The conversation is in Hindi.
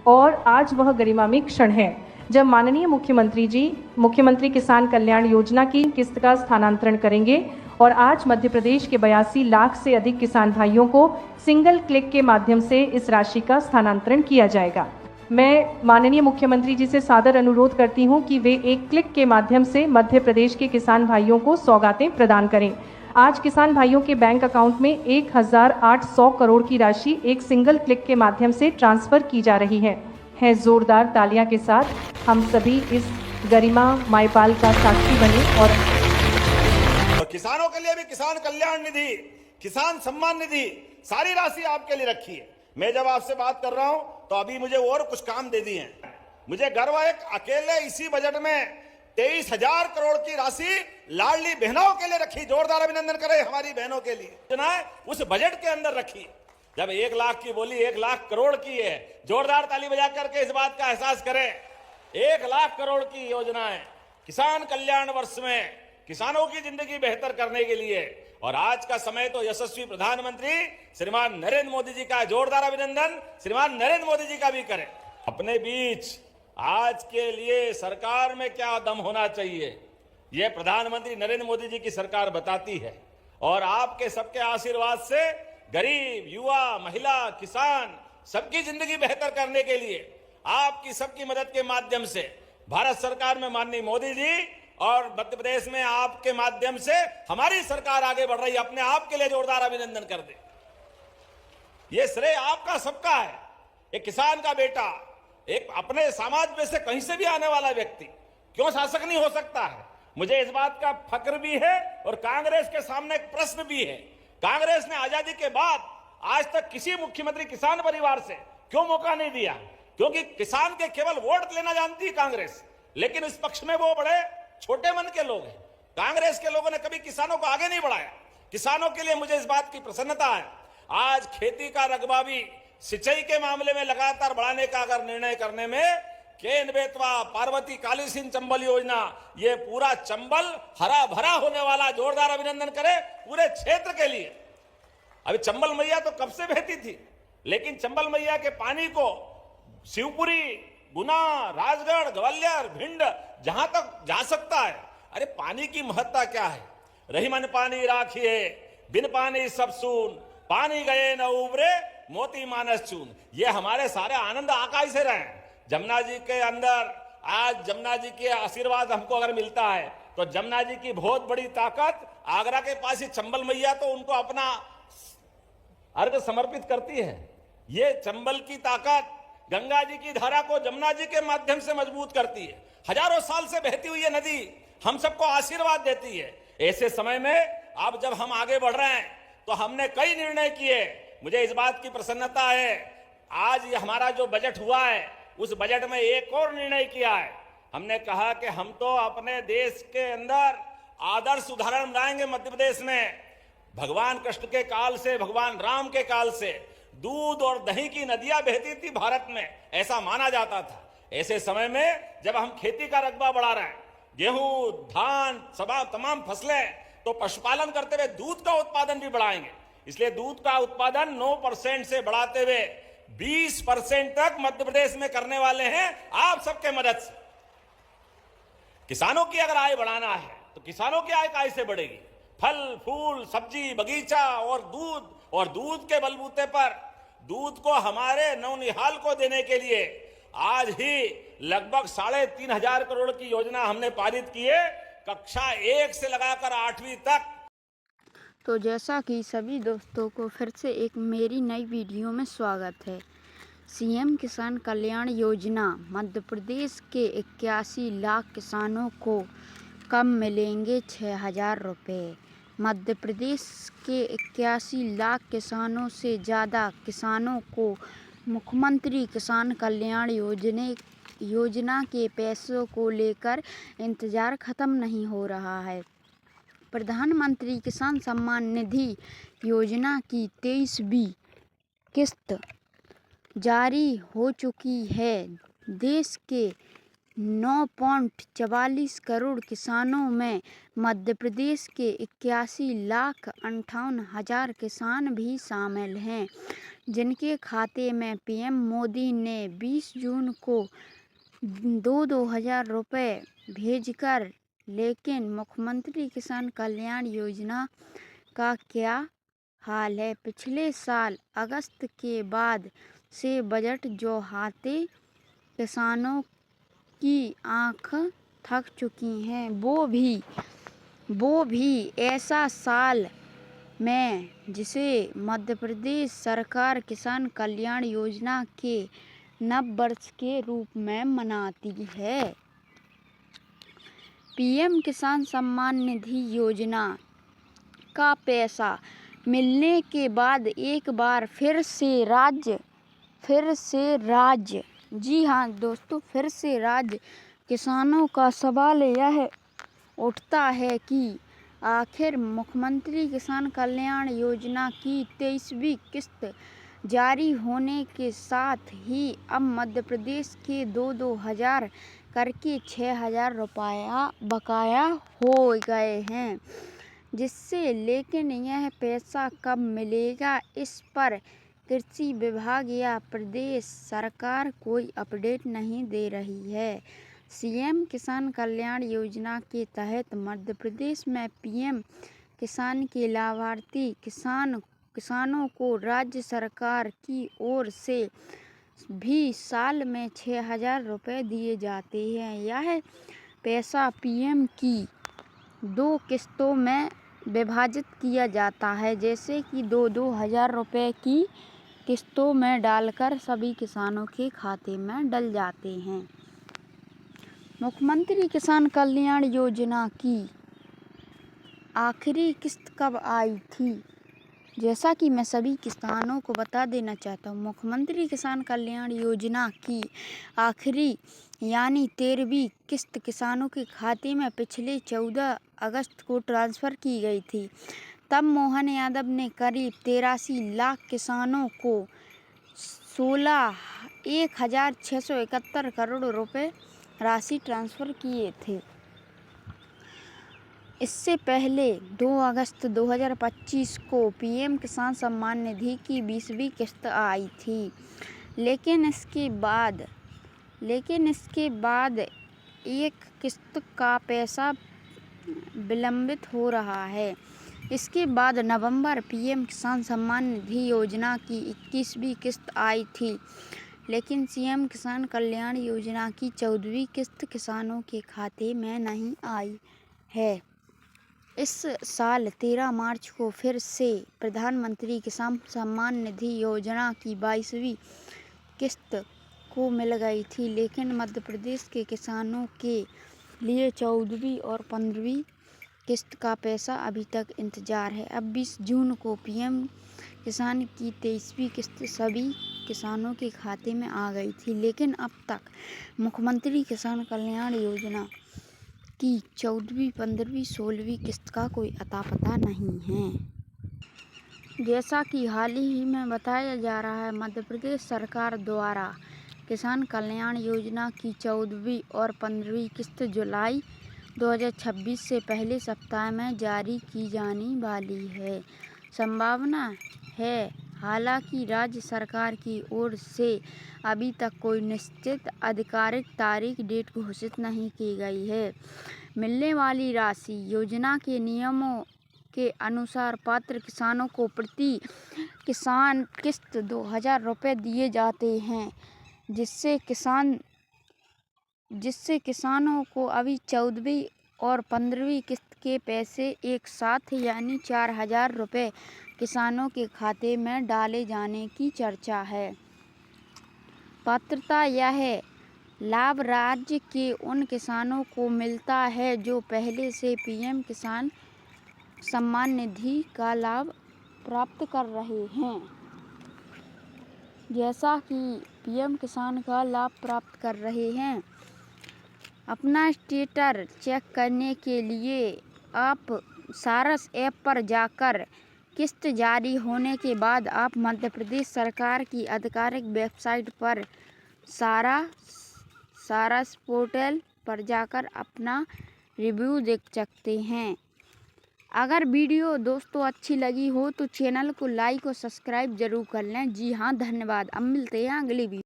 और आज वह गरिमामयी क्षण है जब माननीय मुख्यमंत्री जी मुख्यमंत्री किसान कल्याण योजना की किस्त का स्थानांतरण करेंगे और आज मध्य प्रदेश के 82 लाख से अधिक किसान भाइयों को सिंगल क्लिक के माध्यम से इस राशि का स्थानांतरण किया जाएगा। मैं माननीय मुख्यमंत्री जी से सादर अनुरोध करती हूं कि वे एक क्लिक के माध्यम से मध्य प्रदेश के किसान भाइयों को सौगातें प्रदान करें। आज किसान भाइयों के बैंक अकाउंट में 1800 करोड़ की राशि एक सिंगल क्लिक के माध्यम से ट्रांसफर की जा रही है। जोरदार तालियां के साथ हम सभी इस गरिमा मायपाल का साक्षी बने और किसानों के लिए भी किसान कल्याण निधि, किसान सम्मान निधि, सारी राशि आपके लिए रखी है। मैं जब आपसे बात कर रहा हूं तो अभी मुझे और कुछ काम दे दिए हैं। मुझे गर्व है अकेले इसी बजट में 23,000 करोड़ की राशि लाडली बहनों के लिए रखी। जोरदार अभिनंदन करें हमारी बहनों के लिए। उस बजट के अंदर रखी। जब 1 लाख की बोली 1 लाख करोड़ की है, जोरदार ताली बजा करके इस बात का एहसास करें। 1 लाख करोड़ की योजना है किसान कल्याण वर्ष में, किसानों की जिंदगी बेहतर करने के लिए। और आज का समय तो यशस्वी प्रधानमंत्री श्रीमान नरेंद्र मोदी जी का जोरदार अभिनंदन श्रीमान नरेंद्र मोदी जी का भी करें। अपने बीच आज के लिए सरकार में क्या दम होना चाहिए, यह प्रधानमंत्री नरेंद्र मोदी जी की सरकार बताती है। और आपके सबके आशीर्वाद से गरीब, युवा, महिला, किसान सबकी जिंदगी बेहतर करने के लिए आपकी सबकी मदद के माध्यम से भारत सरकार में माननीय मोदी जी और मध्य प्रदेश में आपके माध्यम से हमारी सरकार आगे बढ़ रही है। अपने आप के लिए जोरदार अभिनंदन कर दे। ये श्रेय आपका सबका है। एक किसान का बेटा, एक अपने समाज में से कहीं से भी आने वाला व्यक्ति क्यों शासक नहीं हो सकता है। मुझे इस बात का फक्र भी है और कांग्रेस के सामने एक प्रश्न भी है। कांग्रेस ने आजादी के बाद आज तक किसी मुख्यमंत्री किसान परिवार से क्यों मौका नहीं दिया? क्योंकि किसान के केवल वोट लेना जानती है कांग्रेस, लेकिन इस पक्ष में वो बड़े छोटे मन के लोग हैं। कांग्रेस के लोगों ने कभी किसानों को आगे नहीं बढ़ाया। किसानों के लिए मुझे इस बात की प्रसन्नता है। आज खेती का रकबा भी सिंचाई के मामले में लगातार बढ़ाने का अगर निर्णय करने में केन बेतवा, पार्वती, काली सिंह चंबल योजना, ये पूरा चंबल हरा भरा होने वाला। जोरदार अभिनंदन करें पूरे क्षेत्र के लिए। अभी चंबल मैया तो कब से बहती थी, लेकिन चंबल मैया के पानी को शिवपुरी, गुना, राजगढ़, ग्वालियर, भिंड जहां तक जा सकता है। अरे पानी की महत्ता क्या है? रही मन पानी राखिए, बिन पानी सब सून, पानी गए न उबरे, मोती मानस चून। ये हमारे सारे आनंद आकाश से रहे। जमुना जी के अंदर आज जमुना जी के आशीर्वाद हमको अगर मिलता है तो जमुना जी की बहुत बड़ी ताकत आगरा के पास ही चंबल मैया तो उनको अपना अर्घ समर्पित करती है। ये चंबल की ताकत गंगा जी की धारा को जमुना जी के माध्यम से मजबूत करती है। हजारों साल से बहती हुई ये नदी हम सबको आशीर्वाद देती है। ऐसे समय में अब जब हम आगे बढ़ रहे हैं तो हमने कई निर्णय किए। मुझे इस बात की प्रसन्नता है, आज ये हमारा जो बजट हुआ है उस बजट में एक और निर्णय किया है। हमने कहा कि हम तो अपने देश के अंदर आदर्श उदाहरण बनाएंगे। मध्य प्रदेश में भगवान कृष्ण के काल से, भगवान राम के काल से दूध और दही की नदियां बहती थी भारत में, ऐसा माना जाता था। ऐसे समय में जब हम खेती का रकबा बढ़ा रहे हैं, गेहूं, धान, तमाम फसलें, तो पशुपालन करते हुए दूध का उत्पादन भी बढ़ाएंगे। इसलिए दूध का उत्पादन 9% से बढ़ाते हुए 20% तक मध्य प्रदेश में करने वाले हैं आप सबके मदद से। किसानों की अगर आय बढ़ाना है तो किसानों की आय कैसे बढ़ेगी? फल, फूल, सब्जी, बगीचा और दूध के बलबूते पर दूध को हमारे नौनिहाल को देने के लिए आज ही लगभग 3,500 करोड़ की योजना हमने पारित की है, कक्षा 1 से लगाकर 8वीं तक। तो जैसा कि सभी दोस्तों को फिर से एक मेरी नई वीडियो में स्वागत है। सीएम किसान कल्याण योजना मध्य प्रदेश के 81 लाख किसानों को कम मिलेंगे 6,000 रुपये। मध्य प्रदेश के 81 लाख किसानों से ज़्यादा किसानों को मुख्यमंत्री किसान कल्याण योजना के पैसों को लेकर इंतज़ार ख़त्म नहीं हो रहा है। प्रधानमंत्री किसान सम्मान निधि योजना की 23वीं किस्त जारी हो चुकी है। देश के 9.44 करोड़ किसानों में मध्य प्रदेश के 81 लाख 58 हज़ार किसान भी शामिल हैं। जिनके खाते में पीएम मोदी ने 20 जून को 2,000 रुपये भेजकर, लेकिन मुख्यमंत्री किसान कल्याण योजना का क्या हाल है? पिछले साल अगस्त के बाद से बजट जो हाथे किसानों की आंख थक चुकी हैं, वो भी ऐसा साल में जिसे मध्य प्रदेश सरकार किसान कल्याण योजना के नव वर्ष के रूप में मनाती है। पीएम किसान सम्मान निधि योजना का पैसा मिलने के बाद एक बार फिर से राज्य किसानों का सवाल यह उठता है कि आखिर मुख्यमंत्री किसान कल्याण योजना की 23वीं किस्त जारी होने के साथ ही अब मध्य प्रदेश के 2,000 करके 6,000 रुपया बकाया हो गए हैं, लेकिन यह पैसा कब मिलेगा, इस पर कृषि विभाग या प्रदेश सरकार कोई अपडेट नहीं दे रही है। सीएम किसान कल्याण योजना के तहत मध्य प्रदेश में पीएम किसान के लाभार्थी किसानों को राज्य सरकार की ओर से भी साल में 6,000 रुपये दिए जाते हैं। यह पैसा पीएम की 2 किस्तों में विभाजित किया जाता है, जैसे कि 2,000 रुपये की किस्तों में डालकर सभी किसानों के खाते में डल जाते हैं। मुख्यमंत्री किसान कल्याण योजना की आखिरी किस्त कब आई थी? जैसा कि मैं सभी किसानों को बता देना चाहता हूँ, मुख्यमंत्री किसान कल्याण योजना की आखिरी यानी 13वीं किस्त किसानों के खाते में पिछले 14 अगस्त को ट्रांसफ़र की गई थी। तब मोहन यादव ने करीब 83 लाख किसानों को 1,671 करोड़ रुपए राशि ट्रांसफ़र किए थे। इससे पहले 2 अगस्त 2025 को पीएम किसान सम्मान निधि की 20वीं किस्त आई थी, लेकिन इसके बाद एक किस्त का पैसा विलंबित हो रहा है। इसके बाद नवंबर पीएम किसान सम्मान निधि योजना की 21वीं किस्त आई थी, लेकिन सीएम किसान कल्याण योजना की 14वीं किस्त किसानों के खाते में नहीं आई है। इस साल 13 मार्च को फिर से प्रधानमंत्री किसान सम्मान निधि योजना की 22वीं किस्त को मिल गई थी, लेकिन मध्य प्रदेश के किसानों के लिए 14वीं और 15वीं किस्त का पैसा अभी तक इंतजार है। अब 20 जून को पीएम किसान की 23वीं किस्त सभी किसानों के खाते में आ गई थी, लेकिन अब तक मुख्यमंत्री किसान कल्याण योजना की 14वीं, 15वीं, 16वीं किस्त का कोई अता पता नहीं है। जैसा कि हाल ही में बताया जा रहा है, मध्य प्रदेश सरकार द्वारा किसान कल्याण योजना की 14वीं और 15वीं किस्त जुलाई 2026 से पहले सप्ताह में जारी की जाने वाली है। संभावना है, हालांकि राज्य सरकार की ओर से अभी तक कोई निश्चित आधिकारिक तारीख डेट घोषित नहीं की गई है। मिलने वाली राशि योजना के नियमों के अनुसार पात्र किसानों को प्रति किसान किस्त 2,000 रुपये दिए जाते हैं, जिससे किसानों को अभी 14वीं और 15वीं किस्त के पैसे एक साथ यानी 4,000 रुपये किसानों के खाते में डाले जाने की चर्चा है। पात्रता: यह लाभ राज्य के उन किसानों को मिलता है जो पहले से पीएम किसान सम्मान निधि का लाभ प्राप्त कर रहे हैं। जैसा कि पीएम किसान का लाभ प्राप्त कर रहे हैं, अपना स्टेटस चेक करने के लिए आप सारस ऐप पर जाकर किस्त जारी होने के बाद आप मध्य प्रदेश सरकार की आधिकारिक वेबसाइट पर सारस पोर्टल पर जाकर अपना रिव्यू देख सकते हैं। अगर वीडियो दोस्तों अच्छी लगी हो तो चैनल को लाइक और सब्सक्राइब जरूर कर लें। जी हाँ, धन्यवाद। अब मिलते हैं अगली वीडियो।